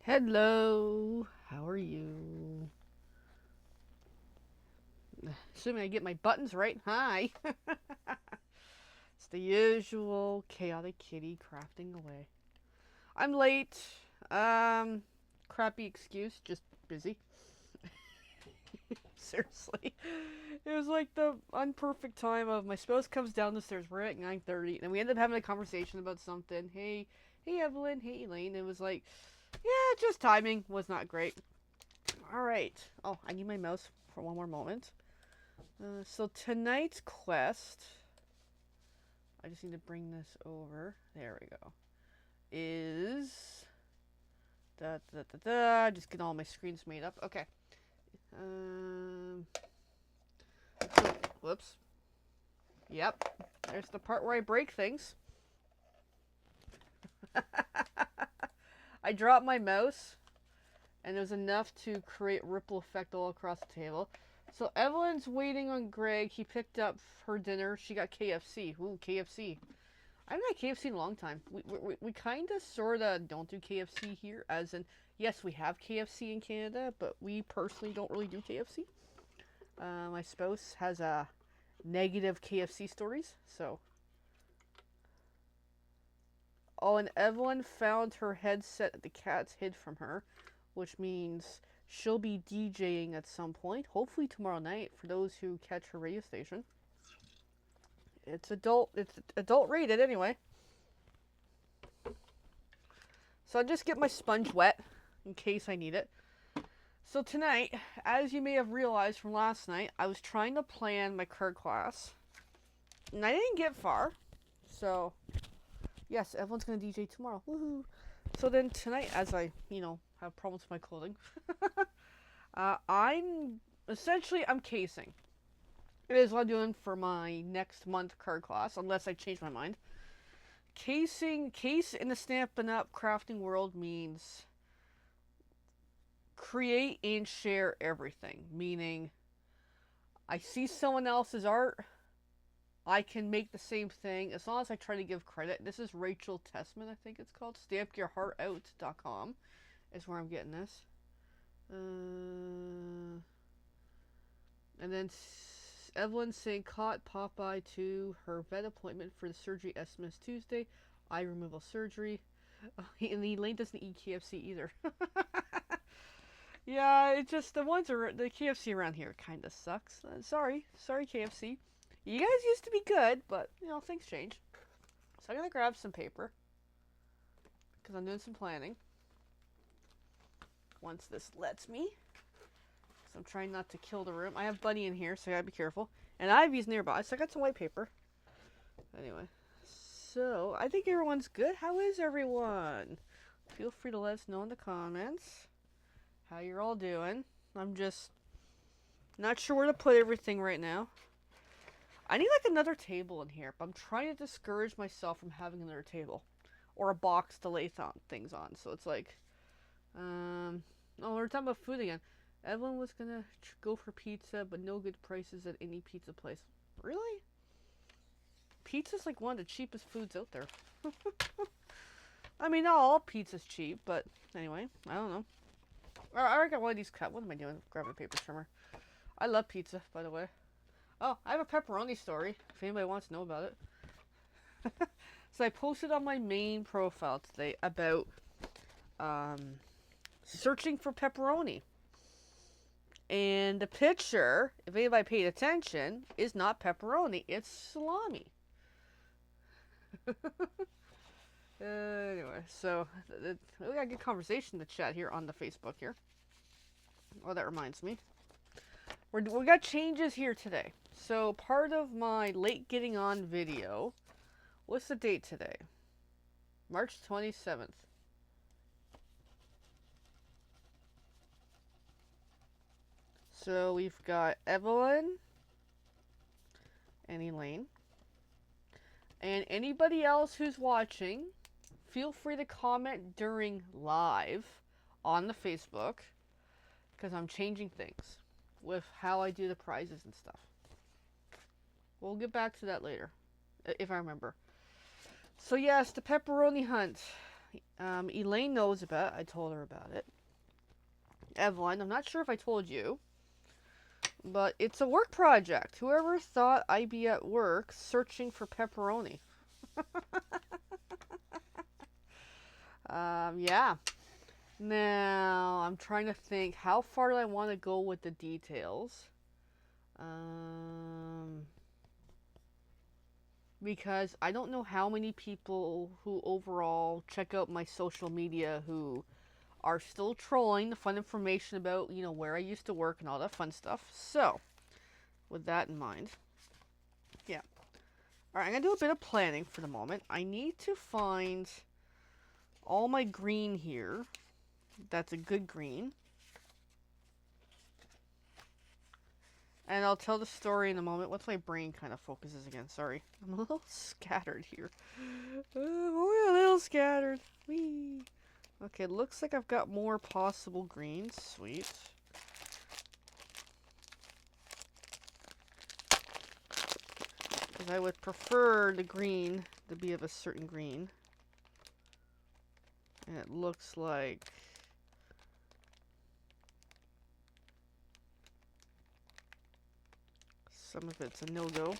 Hello, how are you? Assuming I get my buttons right. Hi. It's the usual chaotic kitty crafting away. I'm late. Um, Crappy excuse, just busy. Seriously. It was like the unperfect time of my spouse comes down the stairs. We're at 9:30, and we ended up having a conversation about something. Hey Evelyn, hey Elaine. It was like, yeah, just timing was not great. All right. Oh, I need my mouse for one more moment. So tonight's quest, I just need to bring this over. There we go. Is just get all my screens made up. Okay. Um. Whoops. Yep. There's the part where I break things. I dropped my mouse, and it was enough to create ripple effect all across the table. So Evelyn's waiting on Greg. He picked up her dinner. She got KFC. Ooh, KFC. I haven't had KFC in a long time. We kind of, sort of don't do KFC here, as in, yes, we have KFC in Canada, but we personally don't really do KFC. My spouse has negative KFC stories, so. Oh, and Evelyn found her headset that the cats hid from her, which means she'll be DJing at some point, hopefully tomorrow night, for those who catch her radio station. It's adult rated anyway. So I just get my sponge wet in case I need it. So tonight, as you may have realized from last night, I was trying to plan my card class, and I didn't get far. So, yes, everyone's gonna DJ tomorrow. Woohoo! So then tonight, as I, have problems with my clothing, I'm casing. It is what I'm doing for my next month card class, unless I change my mind. Case in the Stampin' Up! Crafting world means create and share everything. Meaning, I see someone else's art, I can make the same thing as long as I try to give credit. This is Rachel Tessman, I think it's called. StampYourHeartOut.com is where I'm getting this. And then Evelyn saying caught Popeye to her vet appointment for the surgery estimates Tuesday. Eye removal surgery. And Elaine doesn't eat KFC either. Yeah, it's just the KFC around here kind of sucks. Sorry KFC. You guys used to be good, but things change. So I'm gonna grab some paper because I'm doing some planning. Once this lets me, so I'm trying not to kill the room. I have Bunny in here, so I gotta be careful. And Ivy's nearby, so I got some white paper. Anyway, so I think everyone's good. How is everyone? Feel free to let us know in the comments how you're all doing. I'm just not sure where to put everything right now. I need like another table in here, but I'm trying to discourage myself from having another table or a box to lay things on. So it's like, oh, we're talking about food again. Evelyn was gonna go for pizza, but no good prices at any pizza place. Really? Pizza's like one of the cheapest foods out there. I mean, not all pizza's cheap, but anyway, I don't know. I already got one of these cut. What am I doing? Grabbing a paper trimmer. I love pizza, by the way. Oh, I have a pepperoni story, if anybody wants to know about it. So I posted on my main profile today about searching for pepperoni. And the picture, if anybody paid attention, is not pepperoni, it's salami. Anyway, so we got a good conversation in the chat here on the Facebook here. Oh, that reminds me. We got changes here today. So part of my late getting on video, what's the date today? March 27th. So we've got Evelyn and Elaine. And anybody else who's watching, feel free to comment during live on the Facebook, because I'm changing things with how I do the prizes and stuff. We'll get back to that later, if I remember. So yes, the pepperoni hunt. Elaine knows about it. I told her about it. Evelyn, I'm not sure if I told you, but it's a work project. Whoever thought I'd be at work searching for pepperoni? Yeah. Now, I'm trying to think, how far do I want to go with the details? Because I don't know how many people who overall check out my social media who are still trolling the fun information about, where I used to work and all that fun stuff. So, with that in mind, yeah. Alright, I'm going to do a bit of planning for the moment. I need to find all my green here. That's a good green. And I'll tell the story in a moment. Once my brain kind of focuses again. Sorry. I'm a little scattered here. Oh, a little scattered. Whee. Okay, looks like I've got more possible greens. Sweet. Because I would prefer the green to be of a certain green. And it looks like... some of it's a no-go.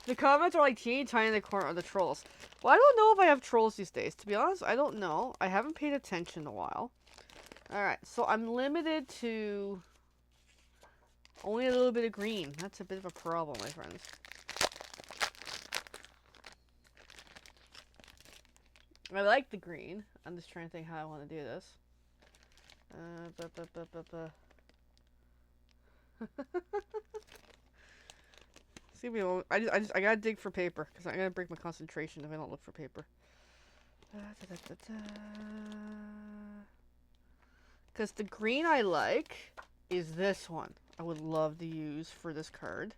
The comments are like teeny tiny in the corner of the trolls. Well, I don't know if I have trolls these days. To be honest, I don't know. I haven't paid attention in a while. Alright, so I'm limited to only a little bit of green. That's a bit of a problem, my friends. I like the green. I'm just trying to think how I want to do this. See me. I gotta dig for paper because I gotta break my concentration if I don't look for paper. Because the green I like is this one. I would love to use for this card,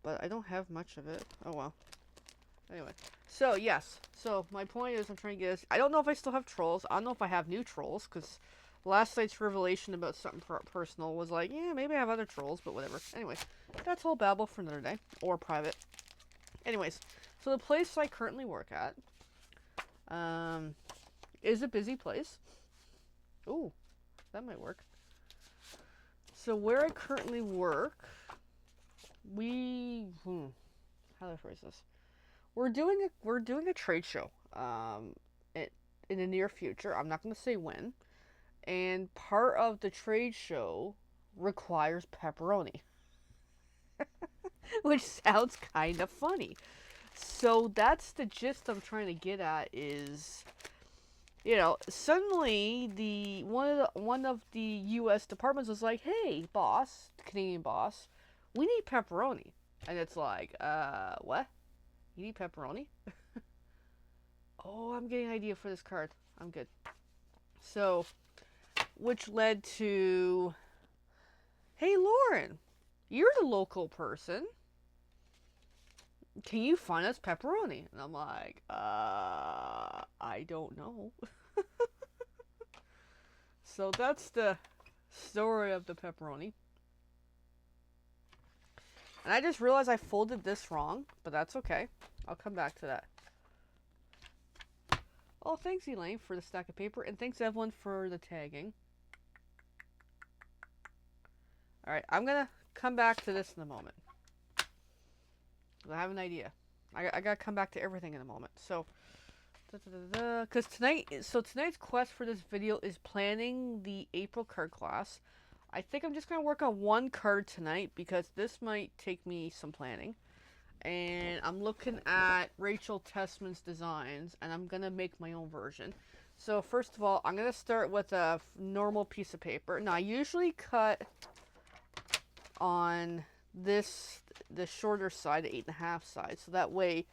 but I don't have much of it. Oh well. Anyway, so yes. So my point is, I'm trying to get this. I don't know if I still have trolls. I don't know if I have new trolls because last night's revelation about something personal was like, yeah, maybe I have other trolls, but whatever. Anyway, that's whole babble for another day or private. Anyways, so the place I currently work at is a busy place. Ooh, that might work. So where I currently work, how do I phrase this? We're doing a trade show in the near future. I'm not going to say when. And part of the trade show requires pepperoni. Which sounds kind of funny. So that's the gist I'm trying to get at is, suddenly one of the U.S. departments was like, hey, boss, Canadian boss, we need pepperoni. And it's like, what? You need pepperoni? Oh, I'm getting an idea for this card. I'm good. So, which led to, hey, Lauren, you're the local person. Can you find us pepperoni? And I'm like, I don't know. So that's the story of the pepperoni. And I just realized I folded this wrong, but that's okay. I'll come back to that. Oh, thanks, Elaine, for the stack of paper. And thanks, Evelyn, for the tagging. Alright, I'm going to come back to this in a moment. I have an idea. I got to come back to everything in a moment. So, because tonight's quest for this video is planning the April card class. I think I'm just going to work on one card tonight because this might take me some planning. And I'm looking at Rachel Tessman's designs, and I'm going to make my own version. So first of all, I'm going to start with a normal piece of paper. Now, I usually cut on the shorter side, the 8.5 side. So that way,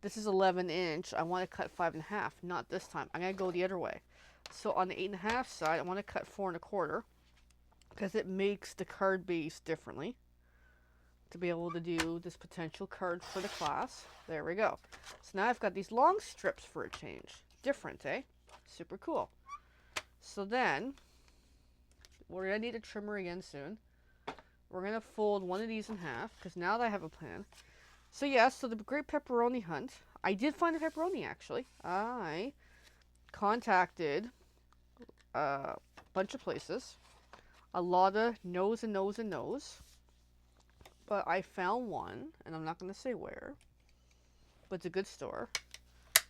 this is 11 inch. I want to cut 5.5. Not this time. I'm going to go the other way. So on the 8.5 side, I want to cut 4 1/4 because it makes the card base differently to be able to do this potential card for the class. There we go. So now I've got these long strips for a change. Different, eh? Super cool. So then, we're going to need a trimmer again soon. we're going to fold one of these in half, because now that I have a plan. So yeah, so the Great Pepperoni Hunt. I did find a pepperoni, actually. I contacted a bunch of places. A lot of no's and no's and no's. But I found one, and I'm not going to say where, but it's a good store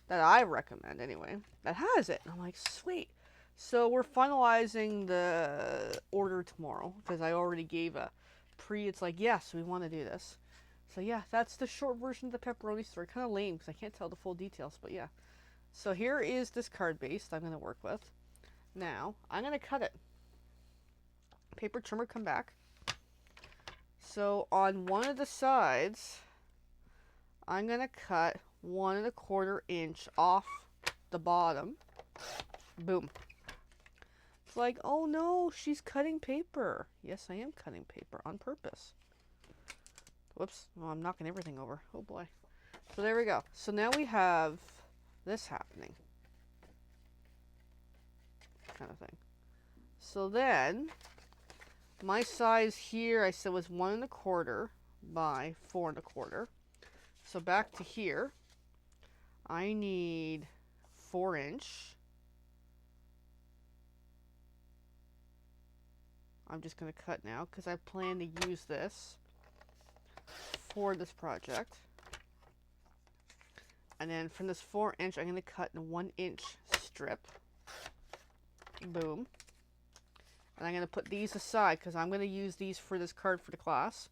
that I recommend anyway, that has it. And I'm like, sweet. So we're finalizing the order tomorrow, because I already gave a it's like, yes, we want to do this. So yeah, that's the short version of the pepperoni story. Kind of lame, because I can't tell the full details, but yeah. So here is this card base that I'm going to work with. Now, I'm going to cut it. Paper trimmer, come back. So on one of the sides, I'm going to cut 1¼ inch off the bottom. Boom. It's like, oh no, she's cutting paper. Yes, I am cutting paper on purpose. Whoops. Oh, I'm knocking everything over. Oh boy. So there we go. So now we have this happening. Kind of thing. So then, my size here, I said, was 1¼ by 4¼ So back to here, I need 4 inch. I'm just going to cut now because I plan to use this for this project. And then from this 4 inch, I'm going to cut in a 1 inch strip. Boom. And I'm going to put these aside because I'm going to use these for this card for the class.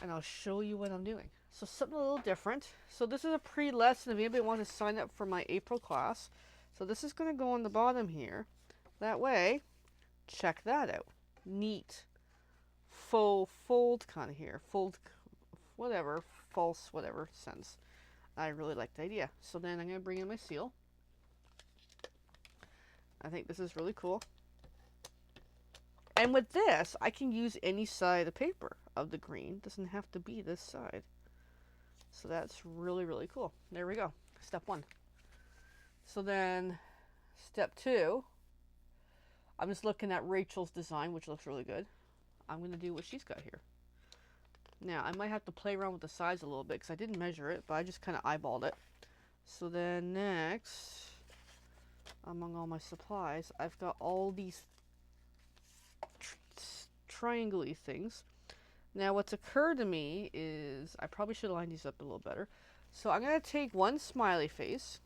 And I'll show you what I'm doing. So something a little different. So this is a pre-lesson if anybody wants to sign up for my April class. So this is going to go on the bottom here. That way, check that out. Neat. Faux fold kind of here. Fold, whatever, false, whatever sense. I really like the idea. So then I'm going to bring in my seal. I think this is really cool. And with this, I can use any side of paper of the green. It doesn't have to be this side. So that's really, really cool. There we go. Step 1. So then, step 2, I'm just looking at Rachel's design, which looks really good. I'm going to do what she's got here. Now, I might have to play around with the size a little bit because I didn't measure it, but I just kind of eyeballed it. So then next, among all my supplies, I've got all these triangle-y things. Now, what's occurred to me is I probably should line these up a little better. So I'm going to take one smiley face.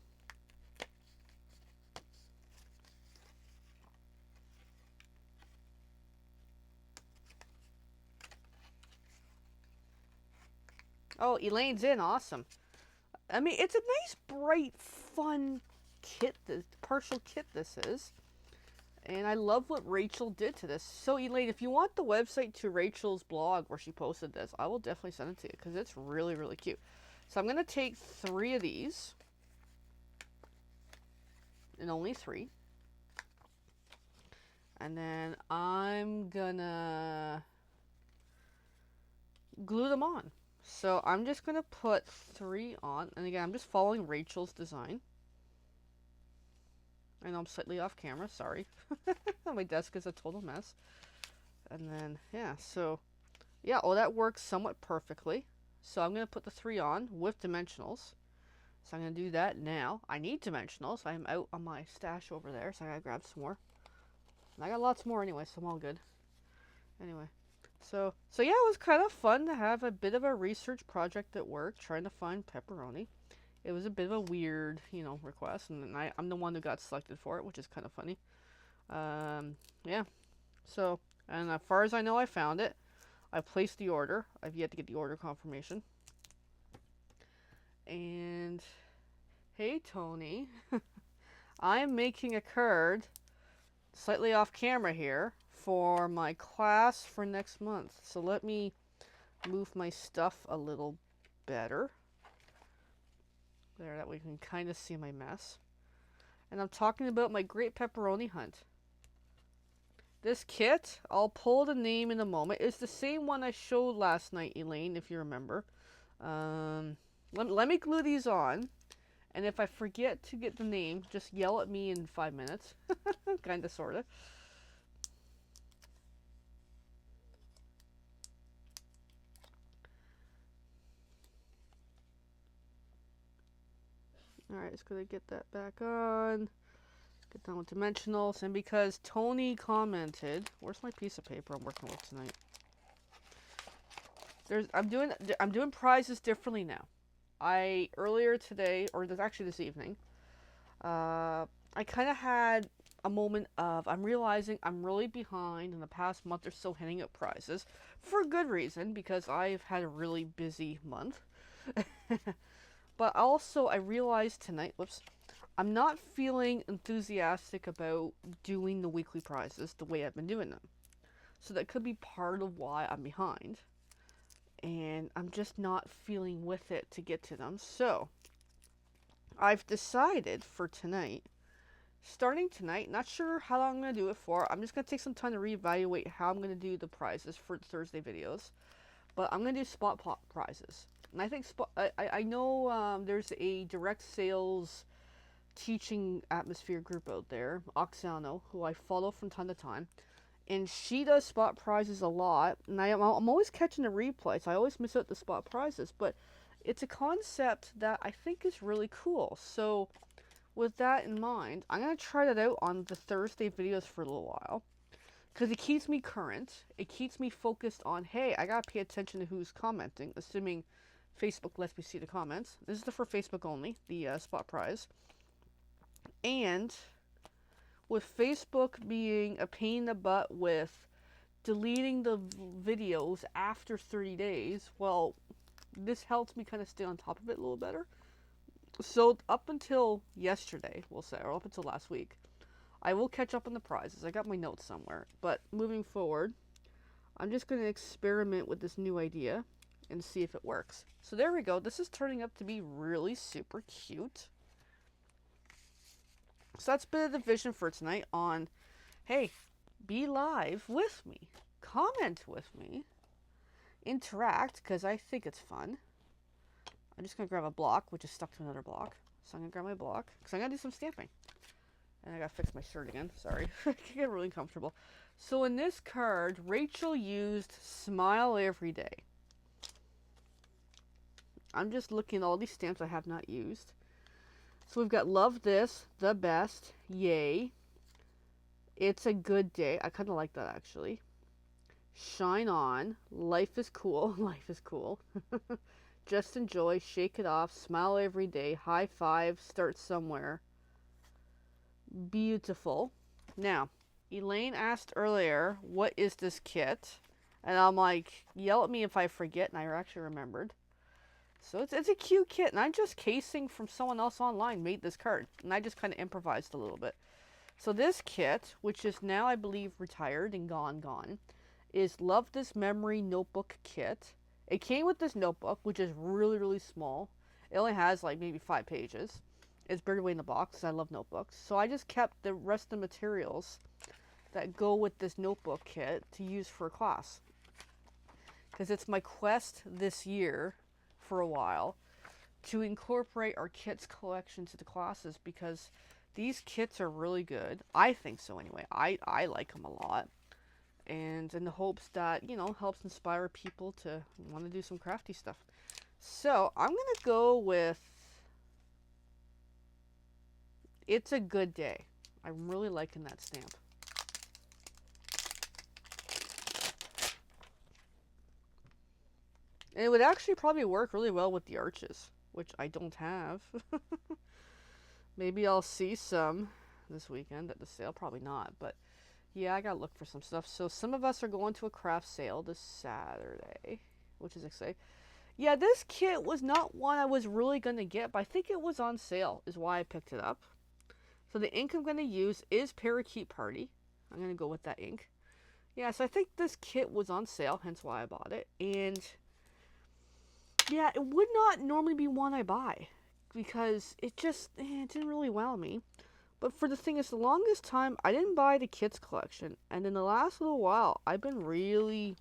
Oh, Elaine's in. Awesome. I mean, it's a nice, bright, fun kit, this partial kit this is. And I love what Rachel did to this. So, Elaine, if you want the website to Rachel's blog where she posted this, I will definitely send it to you because it's really, really cute. So, I'm going to take 3 of these. And only 3. And then I'm going to glue them on. So, I'm just going to put 3 on. And again, I'm just following Rachel's design. I know I'm slightly off camera, sorry. My desk is a total mess. And then, yeah, so, yeah, oh, that works somewhat perfectly. So I'm going to put the 3 on with dimensionals. So I'm going to do that now. I need dimensionals. I'm out on my stash over there, so I got to grab some more. And I got lots more anyway, so I'm all good. Anyway, so yeah, it was kind of fun to have a bit of a research project at work, trying to find pepperoni. It was a bit of a weird, request, and I'm the one who got selected for it, which is kind of funny. Yeah. So, and as far as I know, I found it. I placed the order. I've yet to get the order confirmation. And, hey, Tony. I'm making a card, slightly off camera here, for my class for next month. So let me move my stuff a little better. There, that way you can kind of see my mess. And I'm talking about my Great Pepperoni Hunt. This kit, I'll pull the name in a moment. It's the same one I showed last night, Elaine, if you remember. Let me glue these on. And if I forget to get the name, just yell at me in 5 minutes. Kinda, sorta. Alright, just gonna get that back on. Get done with dimensionals. And because Tony commented, where's my piece of paper I'm working with tonight? I'm doing prizes differently now. Earlier today, or actually this evening, I kind of had a moment of, I'm realizing I'm really behind in the past month or so handing out prizes for good reason, because I've had a really busy month. But also I realized tonight, I'm not feeling enthusiastic about doing the weekly prizes the way I've been doing them. So that could be part of why I'm behind. And I'm just not feeling with it to get to them. So I've decided for tonight, starting tonight, not sure how long I'm going to do it for. I'm just going to take some time to reevaluate how I'm going to do the prizes for Thursday videos. But I'm going to do spot pop prizes. And I think I know there's a direct sales teaching atmosphere group out there, Oksano, who I follow from time to time. And she does spot prizes a lot. And I'm always catching the replays. I always miss out the spot prizes. But it's a concept that I think is really cool. So with that in mind, I'm going to try that out on the Thursday videos for a little while. Because it keeps me current. It keeps me focused on, hey, I got to pay attention to who's commenting. Assuming Facebook lets me see the comments. This is for Facebook only, the spot prize. And with Facebook being a pain in the butt with deleting the videos after 30 days, well, this helps me kind of stay on top of it a little better. So up until yesterday, we'll say, or up until last week, I will catch up on the prizes. I got my notes somewhere. But moving forward, I'm just going to experiment with this new idea and see if it works. So there we go. This is turning up to be really super cute. So that's been the vision for tonight on, hey, be live with me. Comment with me. Interact, because I think it's fun. I'm just going to grab a block, which is stuck to another block. So I'm going to grab my block, because I'm going to do some stamping. And I got to fix my shirt again. Sorry. I get really uncomfortable. So in this card, Rachel used Smile Every Day. I'm just looking at all these stamps I have not used. So we've got Love This, The Best, Yay. It's a Good Day. I kind of like that, actually. Shine On, Life is Cool, Life is Cool. Just Enjoy, Shake It Off, Smile Every Day, High Five, Start Somewhere. Beautiful. Now, Elaine asked earlier, what is this kit? And I'm like, yell at me if I forget, and I actually remembered. So it's a cute kit, and I'm just casing from someone else online made this card, and I just kind of improvised a little bit. So this kit, which is now I believe retired and gone, is Love This Memory Notebook Kit. It came with this notebook, which is really, really small. It only has like maybe 5 pages. It's buried away in the box. I love notebooks. So I just kept the rest of the materials that go with this notebook kit to use for class. Because it's my quest this year, for a while, to incorporate our kits collection to the classes, because these kits are really good. I think so anyway. I like them a lot. And in the hopes that, you know, helps inspire people to want to do some crafty stuff. So I'm going to go with It's a Good Day. I'm really liking that stamp. And it would actually probably work really well with the arches, which I don't have. Maybe I'll see some this weekend at the sale. Probably not, but yeah, I gotta look for some stuff. So some of us are going to a craft sale this Saturday, which is exciting. Yeah, this kit was not one I was really going to get, but I think it was on sale is why I picked it up. So the ink I'm going to use is Parakeet Party. I'm going to go with that ink. Yeah, so I think this kit was on sale, hence why I bought it. And yeah, it would not normally be one I buy, because it just, it didn't really wow me. But for the thing is, the longest time, I didn't buy the kids collection. And in the last little while, I've been really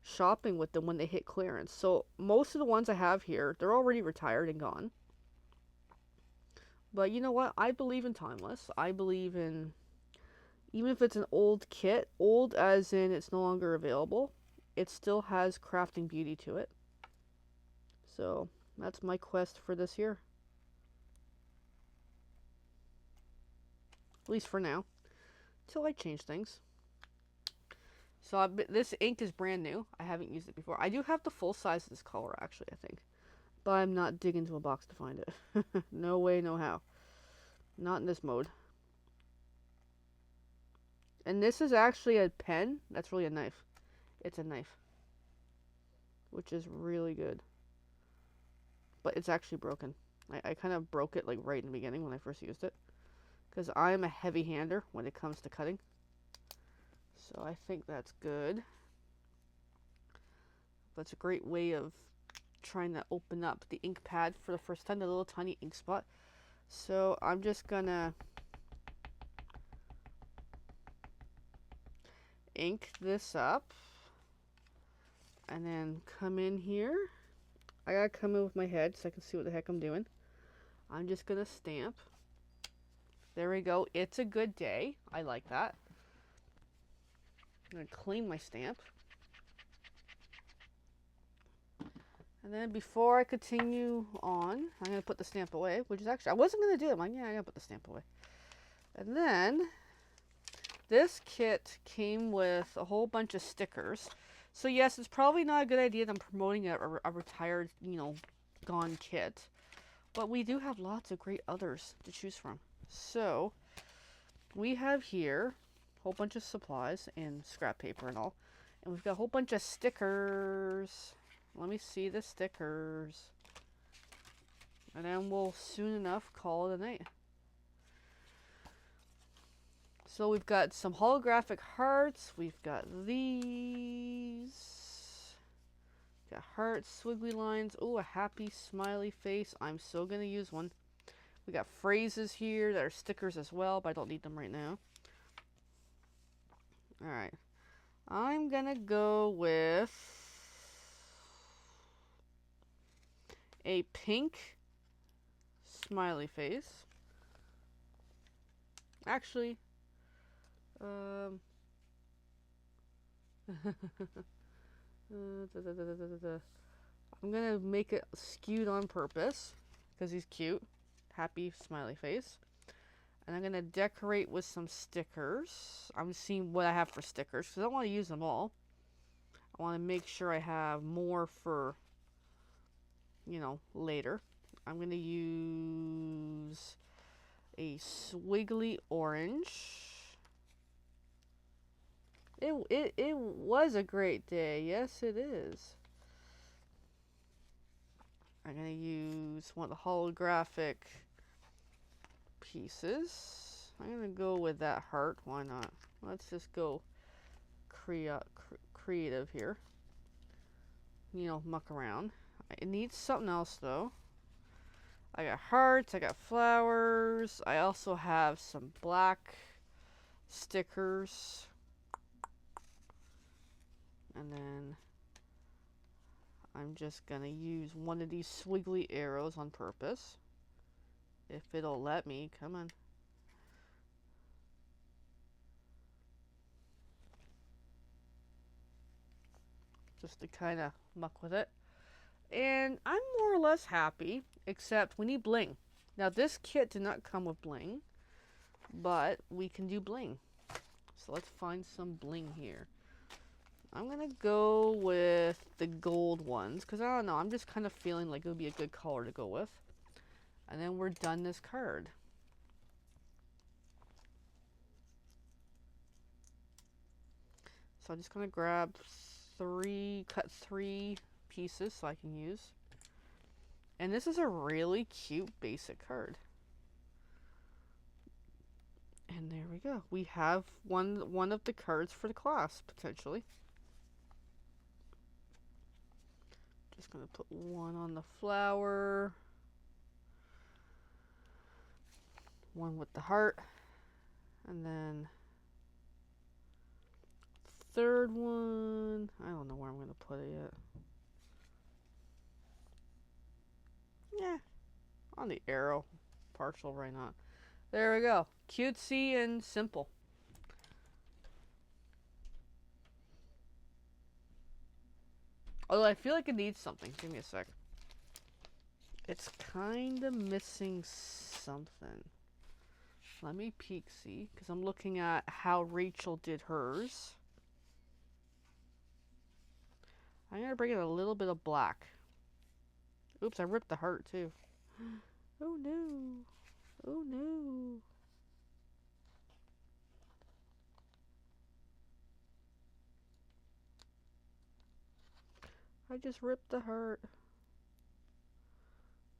shopping with them when they hit clearance. So most of the ones I have here, they're already retired and gone. But you know what? I believe in timeless. I believe in, even if it's an old kit, old as in it's no longer available, it still has crafting beauty to it. So that's my quest for this year. least for now, till I change things. So this ink is brand new. I haven't used it before. I do have the full size of this color, actually, I think. But I'm not digging into a box to find it. No way, no how. Not in this mode. And this is actually a pen. That's really a knife. It's a knife. Which is really good. But it's actually broken. I kind of broke it like right in the beginning when I first used it. Because I am a heavy hander when it comes to cutting. So I think that's good. That's a great way of trying to open up the ink pad for the first time, the little tiny ink spot. So I'm just gonna ink this up and then come in here. I gotta come in with my head so I can see what the heck I'm doing. I'm just gonna stamp. There we go. It's a good day. I like that. I'm gonna clean my stamp. And then before I continue on, I'm going to put the stamp away, which is actually, I wasn't going to do it. I'm like, yeah, I'm going to put the stamp away. And then this kit came with a whole bunch of stickers. So yes, it's probably not a good idea that I'm promoting a retired, gone kit. But we do have lots of great others to choose from. So we have here a whole bunch of supplies and scrap paper and all. And we've got a whole bunch of stickers. Let me see the stickers. And then we'll soon enough call it a night. So we've got some holographic hearts. We've got these. Got hearts, squiggly lines. Oh, a happy smiley face. I'm so going to use one. We got phrases here that are stickers as well, but I don't need them right now. Alright. I'm going to go with a pink smiley face. Actually, I'm gonna make it skewed on purpose because he's cute. Happy smiley face. And I'm gonna decorate with some stickers. I'm seeing what I have for stickers because I don't want to use them all. I want to make sure I have more for later. I'm going to use a swiggly orange. It was a great day. Yes, it is. I'm going to use one of the holographic pieces. I'm going to go with that heart. Why not? Let's just go creative here. Muck around. It needs something else though. I got hearts, I got flowers. I also have some black stickers. And then I'm just gonna use one of these swiggly arrows on purpose. If it'll let me, come on. Just to kind of muck with it. And I'm more or less happy, except we need bling. Now this kit did not come with bling, but we can do bling. So let's find some bling here. I'm going to go with the gold ones, because I don't know, I'm just kind of feeling like it would be a good color to go with. And then we're done this card. So I'm just going to grab cut three pieces so I can use. And this is a really cute basic card. And there we go. We have one of the cards for the class, potentially. Just going to put one on the flower. One with the heart. And then third one. I don't know where I'm going to put it yet. Yeah, on the arrow. Partial, right not. There we go. Cutesy and simple. Although I feel like it needs something. Give me a sec. It's kind of missing something. Let me peek, see, because I'm looking at how Rachel did hers. I'm going to bring in a little bit of black. Oops, I ripped the heart too. Oh no. Oh no. I just ripped the heart.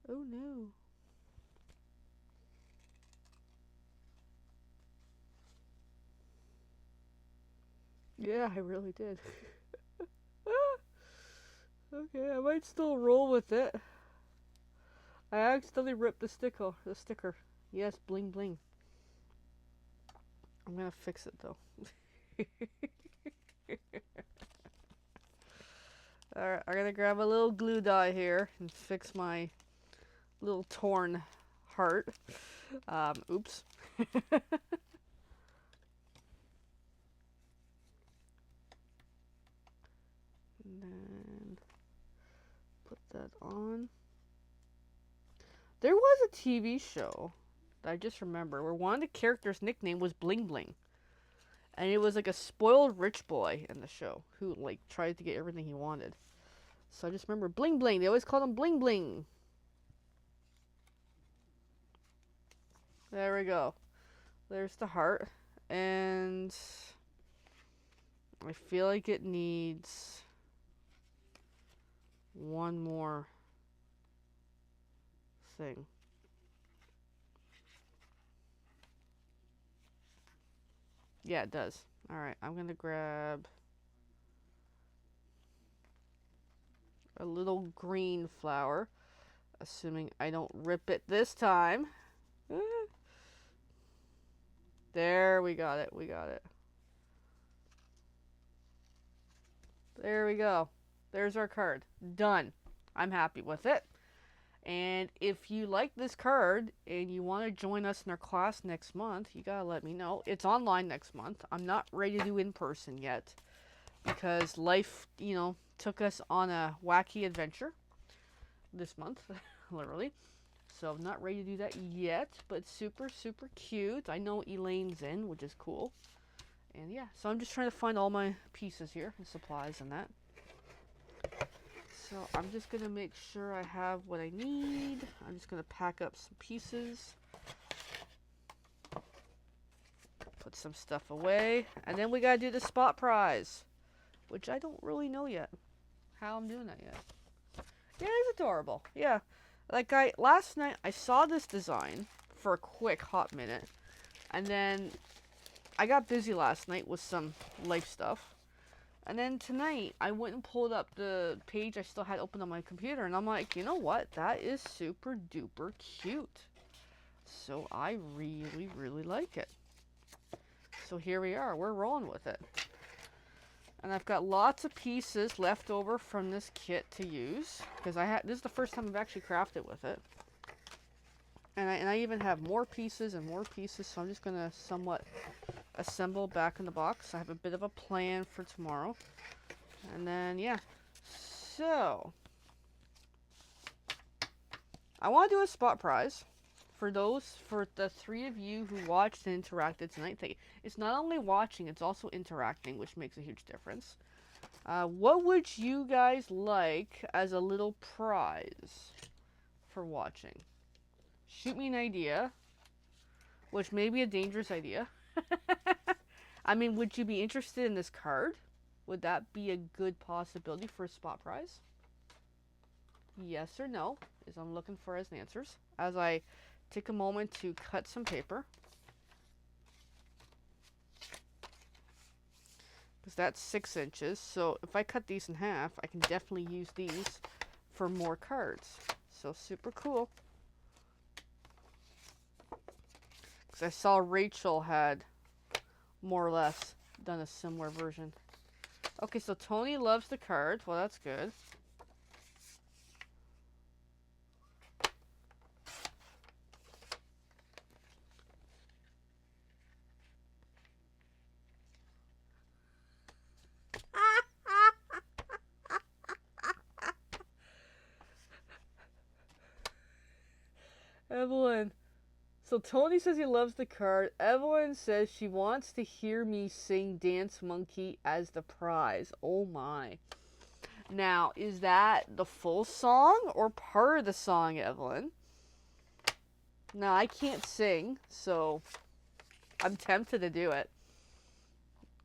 Oh no. Yeah, I really did. Okay, I might still roll with it. I accidentally ripped the sticker. Yes, bling bling. I'm gonna fix it though. Alright, I'm gonna grab a little glue dye here and fix my little torn heart. Oops. And then put that on. There was a TV show that I just remember where one of the characters' nickname was Bling Bling. And it was like a spoiled rich boy in the show who like tried to get everything he wanted. So I just remember Bling Bling. They always called him Bling Bling. There we go. There's the heart. And I feel like it needs one more thing. Yeah, it does. Alright, I'm going to grab a little green flower, assuming I don't rip it this time. There, we got it. We got it. There we go. There's our card. Done. I'm happy with it. And if you like this card and you want to join us in our class next month, you gotta let me know. It's online next month. I'm not ready to do in person yet because life, took us on a wacky adventure this month, literally. So I'm not ready to do that yet, but super, super cute. I know Elaine's in, which is cool. And yeah, so I'm just trying to find all my pieces here and supplies and that. So I'm just going to make sure I have what I need. I'm just going to pack up some pieces. Put some stuff away. And then we got to do the spot prize, which I don't really know yet how I'm doing that yet. Yeah, it's adorable. Yeah. Like last night I saw this design for a quick hot minute. And then I got busy last night with some life stuff. And then tonight, I went and pulled up the page I still had open on my computer, and I'm like, you know what? That is super duper cute. So I really, really like it. So here we are. We're rolling with it. And I've got lots of pieces left over from this kit to use, because this is the first time I've actually crafted with it. And I even have more pieces and more pieces, so I'm just going to somewhat assemble back in the box. I have a bit of a plan for tomorrow. And then, yeah. So, I want to do a spot prize for the 3 of you who watched and interacted tonight. It's not only watching, it's also interacting, which makes a huge difference. What would you guys like as a little prize for watching? Shoot me an idea, which may be a dangerous idea. I mean, would you be interested in this card? Would that be a good possibility for a spot prize? Yes or no, is I'm looking for as answers. As I take a moment to cut some paper. Because that's 6 inches, so if I cut these in half, I can definitely use these for more cards. So super cool. Because I saw Rachel had more or less done a similar version. Okay, so Tony loves the cards. Well, that's good. Evelyn, So Tony says he loves the card. Evelyn says she wants to hear me sing Dance Monkey as the prize. Oh my. Now, is that the full song or part of the song, Evelyn? Now, I can't sing, so I'm tempted to do it.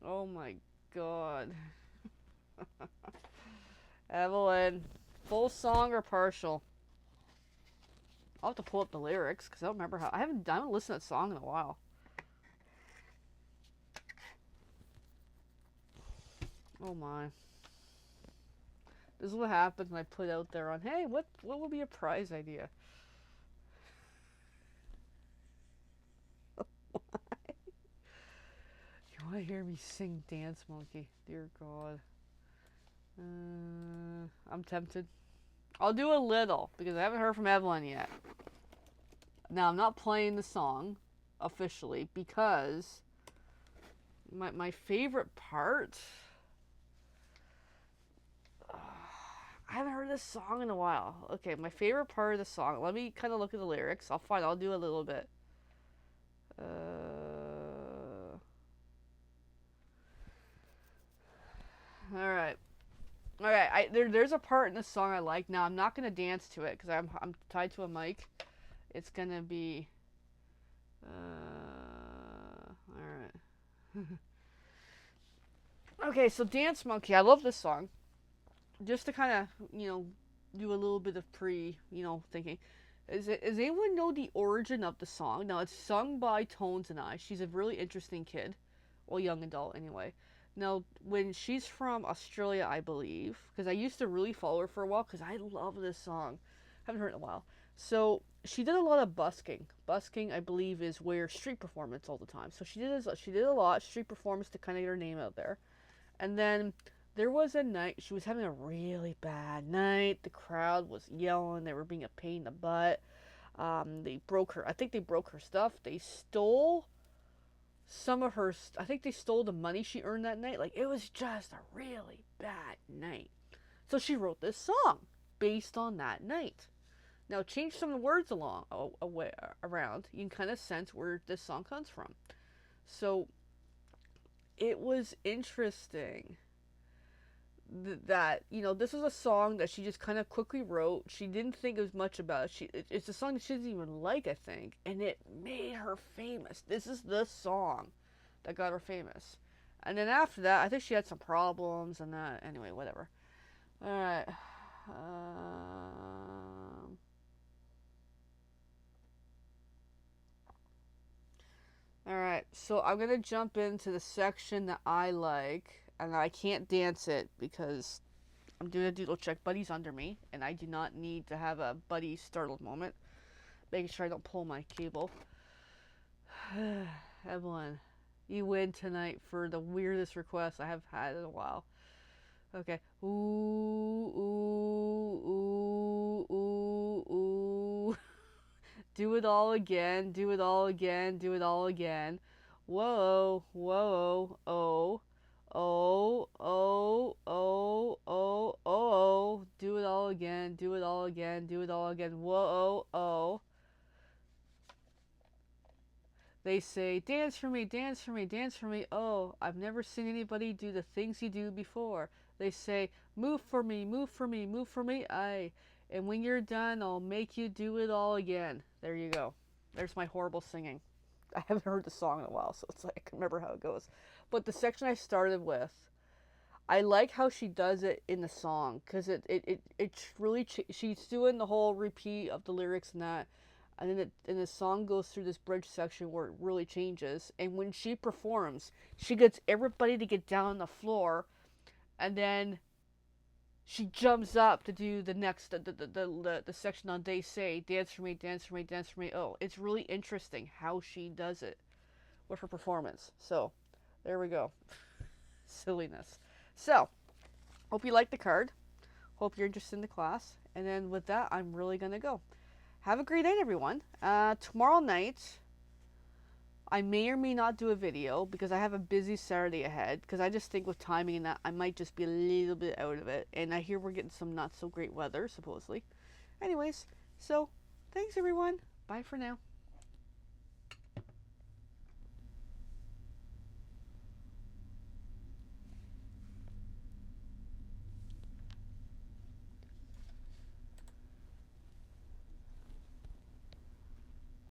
Oh my god. Evelyn, full song or partial? I'll have to pull up the lyrics because I don't remember how. I haven't listened to that song in a while. Oh my. This is what happens when I put out there on, hey, what would be a prize idea? Why? You want to hear me sing Dance Monkey? Dear God. I'm tempted. I'll do a little because I haven't heard from Evelyn yet. Now, I'm not playing the song officially because my favorite part... I haven't heard this song in a while. Okay, my favorite part of the song. Let me kind of look at the lyrics. I'll do a little bit. Alright. Alright, there's a part in the song I like. Now, I'm not going to dance to it because I'm tied to a mic. It's going to be... Alright. Okay, so Dance Monkey. I love this song. Just to kind of, do a little bit of thinking. Does anyone know the origin of the song? Now, it's sung by Tones and I. She's a really interesting kid. Well, young adult, anyway. Now, when she's from Australia, I believe, because I used to really follow her for a while, because I love this song. Haven't heard it in a while. So, she did a lot of busking. Busking, I believe, is where street performance all the time. So, she did a lot, street performance to kind of get her name out there. And then... there was a night, she was having a really bad night. The crowd was yelling. They were being a pain in the butt. I think they broke her stuff. They stole some of her, I think they stole the money she earned that night. Like, it was just a really bad night. So she wrote this song based on that night. Now, change some of the words around. You can kind of sense where this song comes from. So, it was interesting that this was a song that she just kind of quickly wrote. She didn't think as much about it. It's a song that she doesn't even like, I think, and it made her famous. This is the song that got her famous. And then after that, I think she had some problems and that. Anyway, whatever. All right. All right. So I'm gonna jump into the section that I like. And I can't dance it because I'm doing a doodle check. Buddy's under me, and I do not need to have a buddy startled moment. Making sure I don't pull my cable. Evelyn, you win tonight for the weirdest request I have had in a while. Okay. Ooh, ooh, ooh, ooh, ooh. Do it all again, do it all again, do it all again. Whoa, whoa, oh. Oh, oh, oh, oh, oh, do it all again, do it all again, do it all again, whoa, oh. They say, dance for me, dance for me, dance for me, oh, I've never seen anybody do the things you do before. They say, move for me, move for me, move for me, aye. And when you're done, I'll make you do it all again. There you go. There's my horrible singing. I haven't heard the song in a while, so it's like I can remember how it goes. But the section I started with, I like how she does it in the song, because it's really she's doing the whole repeat of the lyrics and that, and then the song goes through this bridge section where it really changes. And when she performs, she gets everybody to get down on the floor, and then she jumps up to do the next the section on They Say, dance for me, dance for me, dance for me. Oh, it's really interesting how she does it with her performance. So there we go. Silliness. So hope you like the card. Hope you're interested in the class. And then with that, I'm really gonna go. Have a great night, everyone. Tomorrow night I may or may not do a video because I have a busy Saturday ahead, because I just think with timing and that I might just be a little bit out of it. And I hear we're getting some not so great weather, supposedly. Anyways, so thanks everyone. Bye for now.